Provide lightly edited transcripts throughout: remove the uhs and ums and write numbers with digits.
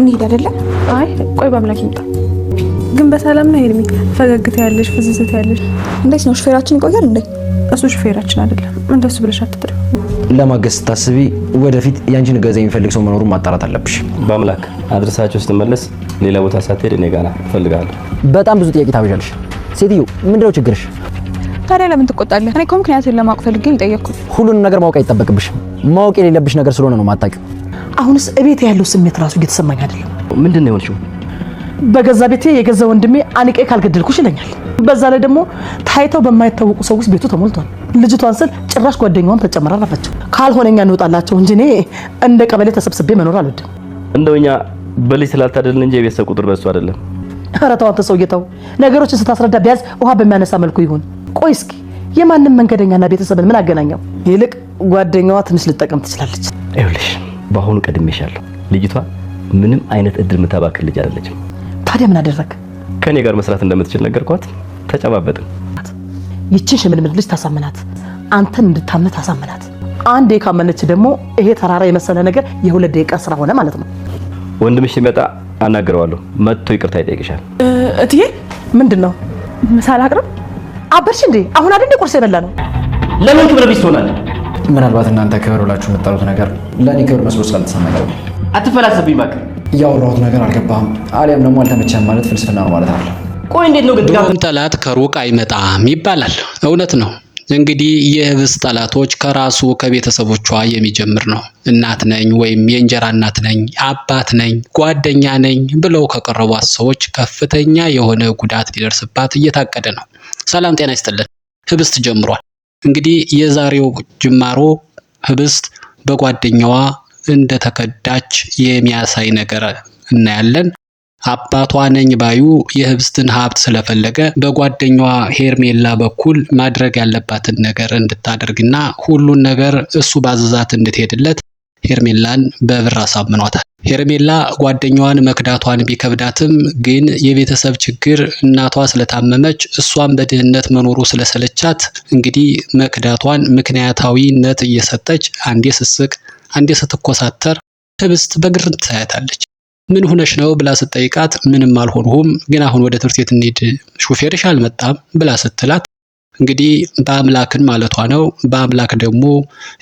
እንሂድ አይደለ? አይ ቆይ በአምላክ ይምጣ። ግን በሰላም ነው ሄርሚ? ፈገግታ ያለሽ ፍዝዝታ ያለሽ እንዴት ነው? ሹፌራችን ይቆያል እንዴ? እሱ ሹፌራችን አይደለም። እንደሱ ብለሽ አትጥሪው። ለማገዝ ታስቢ ወደፊት ያንቺን ገዛ የሚፈልግ ሰው መኖሩን ማጣራት አለብሽ። በአምላክ አድርሳችሁ ስትመለስ ሌላ ቦታ ሳትሄድ እኔ ጋር እፈልጋለሁ። በጣም ብዙ ጥያቄ ታበዣለሽ። ሴትዮ ምንድነው ችግርሽ? ታዲያ ለምን ትቆጣለህ? እኔ እኮ ምክንያቱን ለማወቅ ፈልጌ ጠየቅኩት። ሁሉንም ነገር ማወቅ አይጠበቅብሽም። ማወቅ የሌለብሽ ነገር ስለሆነ ነው ማጣቂው። አሁንስ እቤት ያለው ስሜት ራሱ እየተሰማኝ አይደለም። ምንድነው የሆንሽው? በገዛ ቤቴ የገዛ ወንድሜ አንቄ ካልገደልኩሽ ይለኛል። በዛ ላይ ደግሞ ታይተው በማይታወቁ ሰዎች ቤቱ ተሞልቷል። ልጅቷን ስል ጭራሽ ጓደኛዋን ተጨመራ አረፈችው። ካልሆነኛ እንወጣላቸው እንጂ እኔ እንደ ቀበሌ ተሰብስቤ መኖር አልወድም። እንደውኛ በልጅ ስላልታደልን እንጂ የቤተሰብ ቁጥር በሱ አይደለም። ኧረ ተው አንተ ሰውዬ ተው። ነገሮችን ስታስረዳ ቢያዝ ውሃ በሚያነሳ መልኩ ይሁን። ቆይ እስኪ የማንም መንገደኛና ቤተሰብን ምን አገናኘው? ይልቅ ጓደኛዋ ትንሽ ልጠቀም ትችላለች። ይኸውልሽ በአሁኑ ቀድሜሻለሁ። ልጅቷ ምንም አይነት እድል የምታባክል ልጅ አይደለችም። ታዲያ ምን አደረክ? ከኔ ጋር መስራት እንደምትችል ነገርኳት። ተጨባበጥን። ይቺን ሽምልምል ልጅ ታሳምናት፣ አንተን እንድታምነት ታሳምናት። አንዴ ካመነች ደግሞ ይሄ ተራራ የመሰለ ነገር የ2 ደቂቃ ስራ ሆነ ማለት ነው። ወንድምሽ ሲመጣ አናግረዋለሁ። መጥቶ ይቅርታ ይጠይቅሻል። እትዬ ምንድነው? ምሳ ላቅርብ? አበርሽ እንዴ? አሁን አይደል ቁርስ የበላ ነው? ለምን ክብረ ቢስ ትሆናለህ? ምናልባት እናንተ ክብር ብላችሁ የምትጠሩት ነገር ለእኔ ክብር መስሎ ስላልተሰማኝ ነው። አትፈላሰብኝ እባክህ። ያወራሁት ነገር አልገባህም አሊያም ደግሞ አልተመቸህም ማለት ፍልስፍና ነው ማለት አይደለም። ቆይ እንዴት ነው ግን ድሮም ጠላት ከሩቅ አይመጣም ይባላል። እውነት ነው። እንግዲህ የህብስት ጠላቶች ከራሱ ከቤተሰቦቿ የሚጀምር ነው። እናት ነኝ ወይም የእንጀራ እናት ነኝ፣ አባት ነኝ፣ ጓደኛ ነኝ ብለው ከቀረቧት ሰዎች ከፍተኛ የሆነ ጉዳት ሊደርስባት እየታቀደ ነው። ሰላም ጤና ይስጥልን። ህብስት ጀምሯል። እንግዲህ የዛሬው ጅማሮ ህብስት በጓደኛዋ እንደተከዳች የሚያሳይ ነገር እናያለን። አባቷ ነኝ ባዩ የህብስትን ሀብት ስለፈለገ በጓደኛዋ ሄርሜላ በኩል ማድረግ ያለባትን ነገር እንድታደርግና ሁሉን ነገር እሱ ባዘዛት እንድትሄድለት ሄርሜላን በብር አሳምኗታል። ሄርሜላ ጓደኛዋን መክዳቷን ቢከብዳትም ግን የቤተሰብ ችግር እናቷ ስለታመመች እሷን በድህነት መኖሩ ስለሰለቻት እንግዲህ መክዳቷን ምክንያታዊነት እየሰጠች አንዴ ስስቅ አንዴ ስትኮሳተር ህብስት በግርምት ታያታለች። ምን ሆነሽ ነው ብላ ስትጠይቃት ምንም አልሆንሁም፣ ግን አሁን ወደ ትምህርት ቤት እንሂድ ሹፌርሽ አልመጣም ብላ ስትላት እንግዲህ በአምላክን ማለቷ ነው። በአምላክ ደግሞ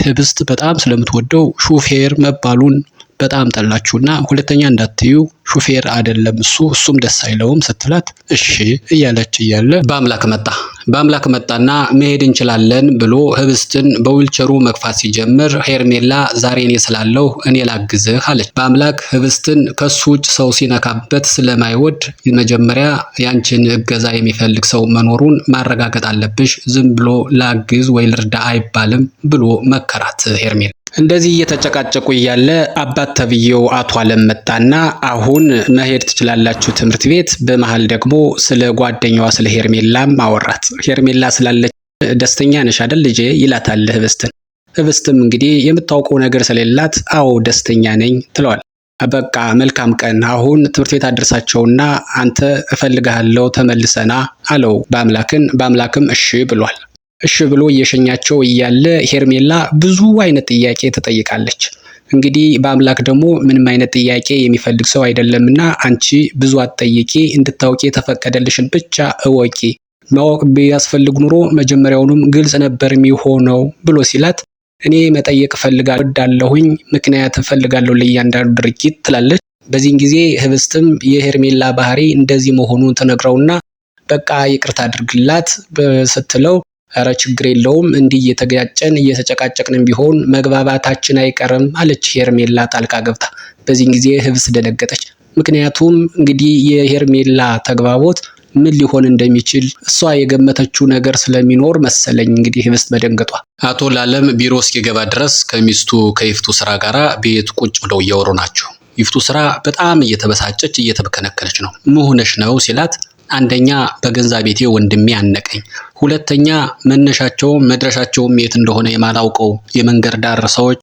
ህብስት በጣም ስለምትወደው ሹፌር መባሉን በጣም ጠላችሁና ሁለተኛ እንዳትዩ ሹፌር አይደለም እሱም ደስ አይለውም ስትላት እሺ እያለች እያለ በአምላክ መጣና መሄድ እንችላለን ብሎ ህብስትን በዊልቸሩ መግፋት ሲጀምር ሄርሜላ ዛሬ እኔ ስላለሁ እኔ ላግዝህ አለች። በአምላክ ህብስትን ከሱ ውጭ ሰው ሲነካበት ስለማይወድ መጀመሪያ ያንቺን እገዛ የሚፈልግ ሰው መኖሩን ማረጋገጥ አለብሽ፣ ዝም ብሎ ላግዝ ወይ ልርዳ አይባልም ብሎ መከራት ሄርሜላ። እንደዚህ እየተጨቃጨቁ እያለ አባት ተብዬው አቶ አለም መጣና አሁን መሄድ ትችላላችሁ ትምህርት ቤት። በመሃል ደግሞ ስለ ጓደኛዋ ስለ ሄርሜላም አወራት። ሄርሜላ ስላለች ደስተኛ ነሽ አይደል ልጄ ይላታል ህብስትን። ህብስትም እንግዲህ የምታውቀው ነገር ስለሌላት አዎ ደስተኛ ነኝ ትለዋል። በቃ መልካም ቀን፣ አሁን ትምህርት ቤት አድርሳቸውና አንተ እፈልግሃለሁ ተመልሰና አለው በአምላክም እሺ ብሏል። እሺ ብሎ እየሸኛቸው እያለ ሄርሜላ ብዙ አይነት ጥያቄ ትጠይቃለች። እንግዲህ በአምላክ ደግሞ ምንም አይነት ጥያቄ የሚፈልግ ሰው አይደለምና አንቺ ብዙ አትጠይቂ፣ እንድታውቂ የተፈቀደልሽን ብቻ እወቂ። ማወቅ ቢያስፈልግ ኑሮ መጀመሪያውንም ግልጽ ነበር የሚሆነው ብሎ ሲላት እኔ መጠየቅ እፈልጋለሁኝ፣ ምክንያት እፈልጋለሁ ለእያንዳንዱ ድርጊት ትላለች። በዚህን ጊዜ ህብስትም የሄርሜላ ባህሪ እንደዚህ መሆኑን ትነግረውና በቃ ይቅርታ አድርግላት ስትለው ኧረ ችግር የለውም እንዲህ እየተጋጨን እየተጨቃጨቅንም ቢሆን መግባባታችን አይቀርም አለች ሄርሜላ ጣልቃ ገብታ። በዚህን ጊዜ ህብስት ደነገጠች። ምክንያቱም እንግዲህ የሄርሜላ ተግባቦት ምን ሊሆን እንደሚችል እሷ የገመተችው ነገር ስለሚኖር መሰለኝ እንግዲህ ህብስት መደንገጧ። አቶ ላለም ቢሮ እስኪገባ ድረስ ከሚስቱ ከይፍቱ ስራ ጋራ ቤት ቁጭ ብለው እያወሩ ናቸው። ይፍቱ ስራ በጣም እየተበሳጨች እየተበከነከነች ነው። ምን ሆነሽ ነው ሲላት አንደኛ በገንዛ ቤቴ ወንድሜ አነቀኝ፣ ሁለተኛ መነሻቸውም መድረሻቸውም የት እንደሆነ የማላውቀው የመንገድ ዳር ሰዎች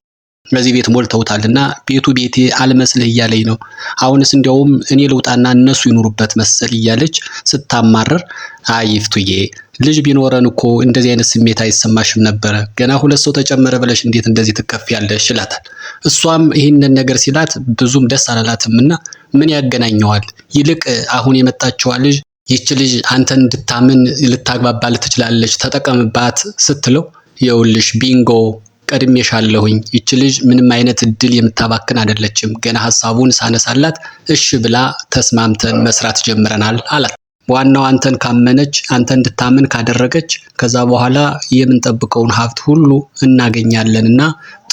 በዚህ ቤት ሞልተውታልና ቤቱ ቤቴ አልመስልህ እያለኝ ነው። አሁንስ እንዲያውም እኔ ልውጣና እነሱ ይኑሩበት መሰል እያለች ስታማረር አይ ይፍቱዬ ልጅ ቢኖረን እኮ እንደዚህ አይነት ስሜት አይሰማሽም ነበረ፣ ገና 2 ሰው ተጨመረ ብለሽ እንዴት እንደዚህ ትከፊያለሽ ይላታል። እሷም ይህንን ነገር ሲላት ብዙም ደስ አላላትምና ምን ያገናኘዋል? ይልቅ አሁን የመጣችዋ ልጅ ይህች ልጅ አንተን እንድታምን ልታግባባልህ ትችላለች፣ ተጠቀምባት ስትለው የውልሽ ቢንጎ ቀድሜሻለሁኝ፣ ይህች ልጅ ምንም አይነት እድል የምታባክን አይደለችም፣ ገና ሐሳቡን ሳነሳላት እሺ ብላ ተስማምተን መስራት ጀምረናል አላት። ዋናው አንተን ካመነች፣ አንተ እንድታምን ካደረገች ከዛ በኋላ የምንጠብቀውን ሀብት ሁሉ እናገኛለንና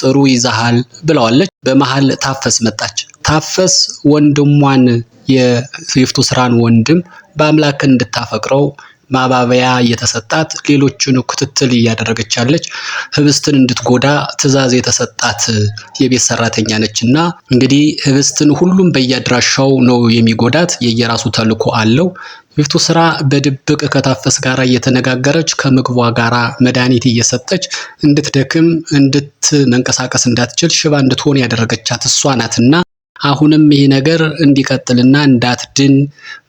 ጥሩ ይዛሃል ብለዋለች። በመሃል ታፈስ መጣች። ታፈስ ወንድሟን የይፍቱ ስራን ወንድም በአምላክ እንድታፈቅረው ማባበያ እየተሰጣት ሌሎችን ክትትል እያደረገች ያለች ህብስትን እንድትጎዳ ትዕዛዝ የተሰጣት የቤት ሰራተኛ ነችና እንግዲህ ህብስትን ሁሉም በየአድራሻው ነው የሚጎዳት። የየራሱ ተልዕኮ አለው። ይፍቱ ስራ በድብቅ ከታፈስ ጋር እየተነጋገረች ከምግቧ ጋራ መድኃኒት እየሰጠች እንድትደክም መንቀሳቀስ እንዳትችል ሽባ እንድትሆን ያደረገቻት እሷ ናትና አሁንም ይሄ ነገር እንዲቀጥልና እንዳትድን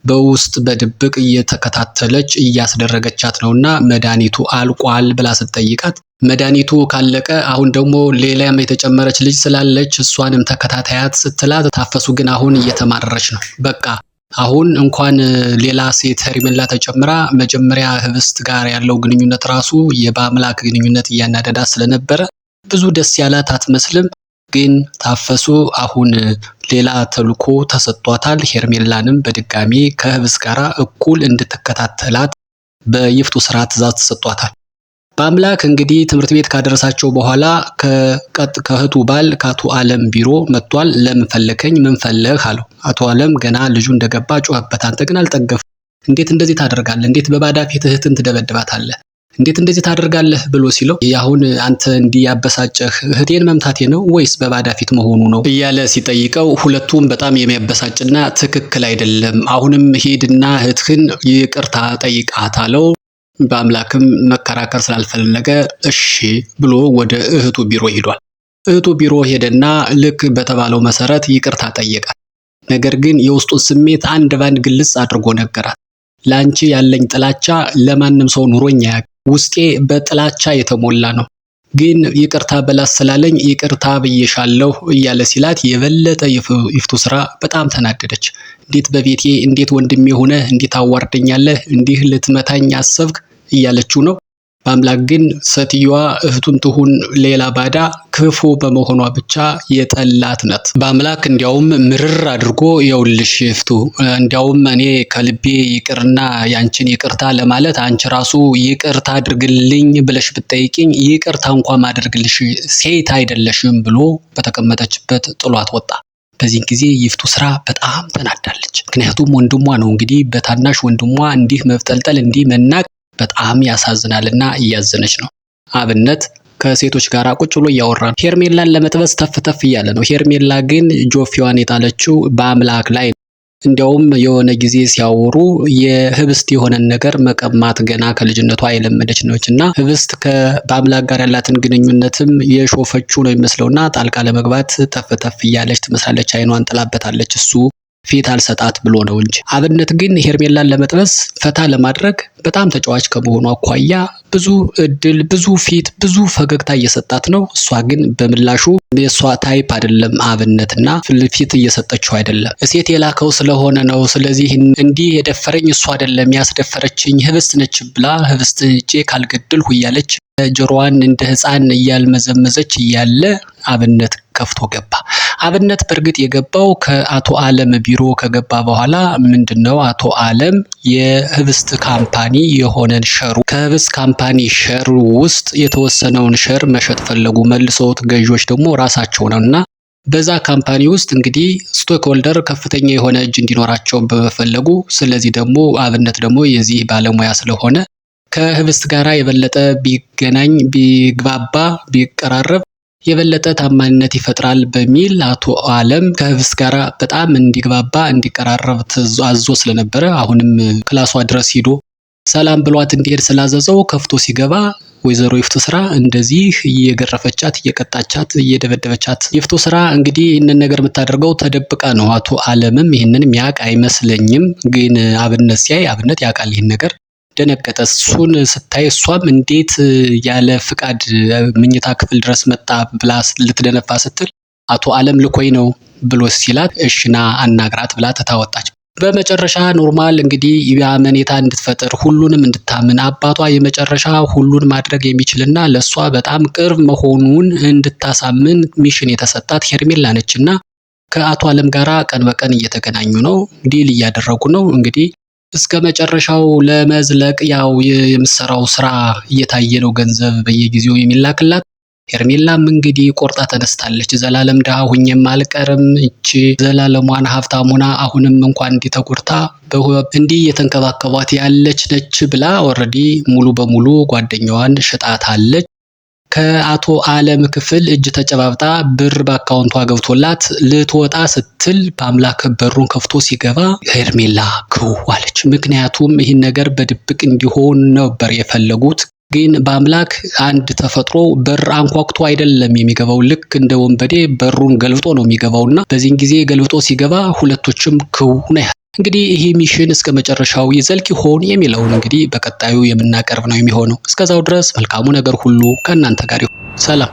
በውስጥ በድብቅ እየተከታተለች እያስደረገቻት ነውና መድኃኒቱ አልቋል ብላ ስትጠይቃት መድኃኒቱ ካለቀ አሁን ደግሞ ሌላም የተጨመረች ልጅ ስላለች እሷንም ተከታታያት ስትላት ታፈሱ ግን አሁን እየተማረረች ነው። በቃ አሁን እንኳን ሌላ ሴት ሄርሜላ ተጨምራ መጀመሪያ ህብስት ጋር ያለው ግንኙነት ራሱ የበአምላክ ግንኙነት እያናደዳት ስለነበረ ብዙ ደስ ያላት አትመስልም። ግን ታፈሱ አሁን ሌላ ተልዕኮ ተሰጥቷታል። ሄርሜላንም በድጋሚ ከህብስት ጋር እኩል እንድትከታተላት በይፍቱ ስራ ትዕዛዝ ተሰጥቷታል። በአምላክ እንግዲህ ትምህርት ቤት ካደረሳቸው በኋላ ከእህቱ ባል ከአቶ አለም ቢሮ መጥቷል። ለምን ፈለከኝ? ምን ፈለህ አለው። አቶ አለም ገና ልጁ እንደገባ ጮኸበት። አንተ ግን አልጠገፍ፣ እንዴት እንደዚህ ታደርጋለህ? እንዴት በባዳ ፊት እህትን ትደበድባታለህ? እንዴት እንደዚህ ታደርጋለህ ብሎ ሲለው አሁን አንተ እንዲህ ያበሳጨህ እህቴን መምታቴ ነው ወይስ በባዳ ፊት መሆኑ ነው እያለ ሲጠይቀው ሁለቱም በጣም የሚያበሳጭና ትክክል አይደለም፣ አሁንም ሄድና እህትህን ይቅርታ ጠይቃት አለው። በአምላክም መከራከር ስላልፈለገ እሺ ብሎ ወደ እህቱ ቢሮ ሄዷል። እህቱ ቢሮ ሄደና ልክ በተባለው መሰረት ይቅርታ ጠየቃት። ነገር ግን የውስጡን ስሜት አንድ ባንድ ግልጽ አድርጎ ነገራት። ላንቺ ያለኝ ጥላቻ ለማንም ሰው ኑሮኝ አያውቅም። ውስጤ በጥላቻ የተሞላ ነው። ግን ይቅርታ በላስ ስላለኝ ይቅርታ ብዬሻለሁ እያለ ሲላት የበለጠ ይፍቱ ስራ በጣም ተናደደች። እንዴት በቤቴ እንዴት ወንድሜ ሆነ እንዴት አዋርደኛለህ? እንዲህ ልትመታኝ አሰብክ? እያለችው ነው። በአምላክ ግን ሴትዮዋ እህቱን ትሁን ሌላ ባዳ ክፉ በመሆኗ ብቻ የጠላት ናት። በአምላክ እንዲያውም ምርር አድርጎ የውልሽ ይፍቱ፣ እንዲያውም እኔ ከልቤ ይቅርና ያንቺን ይቅርታ ለማለት አንቺ ራሱ ይቅርታ አድርግልኝ ብለሽ ብትጠይቂኝ ይቅርታ እንኳን ማድርግልሽ ሴት አይደለሽም ብሎ በተቀመጠችበት ጥሏት ወጣ። በዚህ ጊዜ ይፍቱ ስራ በጣም ተናዳለች። ምክንያቱም ወንድሟ ነው እንግዲህ በታናሽ ወንድሟ እንዲህ መብጠልጠል እንዲህ መናቅ በጣም ያሳዝናልና እያዘነች ነው። አብነት ከሴቶች ጋር ቁጭ ብሎ እያወራ ነው። ሄርሜላን ለመጥበስ ተፍ እያለ ነው። ሄርሜላ ግን ጆፊዋን የጣለችው በአምላክ ላይ ነው። እንዲያውም የሆነ ጊዜ ሲያወሩ የህብስት የሆነን ነገር መቀማት ገና ከልጅነቷ የለመደች ነችና ህብስት በአምላክ ጋር ያላትን ግንኙነትም የሾፈችው ነው የሚመስለውና ጣልቃ ለመግባት ተፍ እያለች ትመስላለች። አይኗን ጥላበታለች። እሱ ፊት አልሰጣት ብሎ ነው እንጂ። አብነት ግን ሄርሜላን ለመጥበስ ፈታ ለማድረግ በጣም ተጫዋች ከመሆኑ አኳያ ብዙ እድል፣ ብዙ ፊት፣ ብዙ ፈገግታ እየሰጣት ነው። እሷ ግን በምላሹ የእሷ ታይፕ አይደለም አብነትና ፊት እየሰጠችው አይደለም። ሴት የላከው ስለሆነ ነው። ስለዚህ እንዲህ የደፈረኝ እሷ አይደለም ያስደፈረችኝ ህብስት ነች ብላ ህብስት እጄ ካልገደልሁ እያለች ጆሮዋን እንደ ህፃን እያልመዘመዘች እያለ አብነት ከፍቶ ገባ። አብነት በእርግጥ የገባው ከአቶ አለም ቢሮ ከገባ በኋላ ምንድነው አቶ አለም የህብስት ካምፓኒ የሆነን ሸሩ ከህብስት ካምፓኒ ሸር ውስጥ የተወሰነውን ሸር መሸጥ ፈለጉ። መልሰውት ገዢዎች ደግሞ ራሳቸው ነውና በዛ ካምፓኒ ውስጥ እንግዲህ ስቶክ ሆልደር ከፍተኛ የሆነ እጅ እንዲኖራቸው በመፈለጉ ስለዚህ ደግሞ አብነት ደግሞ የዚህ ባለሙያ ስለሆነ ከህብስት ጋራ የበለጠ ቢገናኝ ቢግባባ ቢቀራረብ የበለጠ ታማኝነት ይፈጥራል በሚል አቶ አለም ከህብስት ጋራ በጣም እንዲግባባ እንዲቀራረብ አዞ ስለነበረ አሁንም ክላሷ ድረስ ሄዶ ሰላም ብሏት እንዲሄድ ስላዘዘው ከፍቶ ሲገባ ወይዘሮ ይፍቱ ስራ እንደዚህ እየገረፈቻት እየቀጣቻት እየደበደበቻት። ይፍቱ ስራ እንግዲህ ይህንን ነገር የምታደርገው ተደብቃ ነው። አቶ አለምም ይህንን የሚያውቅ አይመስለኝም። ግን አብነት ሲያይ አብነት ያውቃል ይህን ነገር። ደነገጠ። እሱን ስታይ እሷም እንዴት ያለ ፍቃድ ምኝታ ክፍል ድረስ መጣ ብላ ልትደነፋ ስትል አቶ አለም ልኮይ ነው ብሎ ሲላት እሽና አናግራት ብላ ተታወጣች። በመጨረሻ ኖርማል እንግዲህ ያመኔታ እንድትፈጥር ሁሉንም እንድታምን አባቷ የመጨረሻ ሁሉን ማድረግ የሚችልና ለሷ በጣም ቅርብ መሆኑን እንድታሳምን ሚሽን የተሰጣት ሄርሜላ ነችና ከአቶ አለም ጋራ ቀን በቀን እየተገናኙ ነው፣ ዲል እያደረጉ ነው። እንግዲህ እስከ መጨረሻው ለመዝለቅ ያው የምትሰራው ስራ እየታየ ነው፣ ገንዘብ በየጊዜው የሚላክላት። ሄርሜላም እንግዲህ ቆርጣ ተነስታለች። ዘላለም ድሃ ሁኜም አልቀርም፣ እቺ ዘላለሟን ሀብታሙና አሁንም እንኳን እንዲህ ተጎድታ እንዲህ እየተንከባከቧት ያለች ነች ብላ ኦልሬዲ ሙሉ በሙሉ ጓደኛዋን ሽጣታለች። ከአቶ አለም ክፍል እጅ ተጨባብጣ ብር በአካውንቷ ገብቶላት ልትወጣ ስትል በአምላክ በሩን ከፍቶ ሲገባ ሄርሜላ ክው አለች። ምክንያቱም ይህን ነገር በድብቅ እንዲሆን ነበር የፈለጉት። ግን በአምላክ አንድ ተፈጥሮ በር አንኳኩቶ አይደለም የሚገባው፣ ልክ እንደ ወንበዴ በሩን ገልብጦ ነው የሚገባውና በዚህን ጊዜ ገልብጦ ሲገባ ሁለቶችም ክው ነው። እንግዲህ ይሄ ሚሽን እስከ መጨረሻው ይዘልቅ ይሆን የሚለውን እንግዲህ በቀጣዩ የምናቀርብ ነው የሚሆነው። እስከዛው ድረስ መልካሙ ነገር ሁሉ ከእናንተ ጋር ይሁን። ሰላም።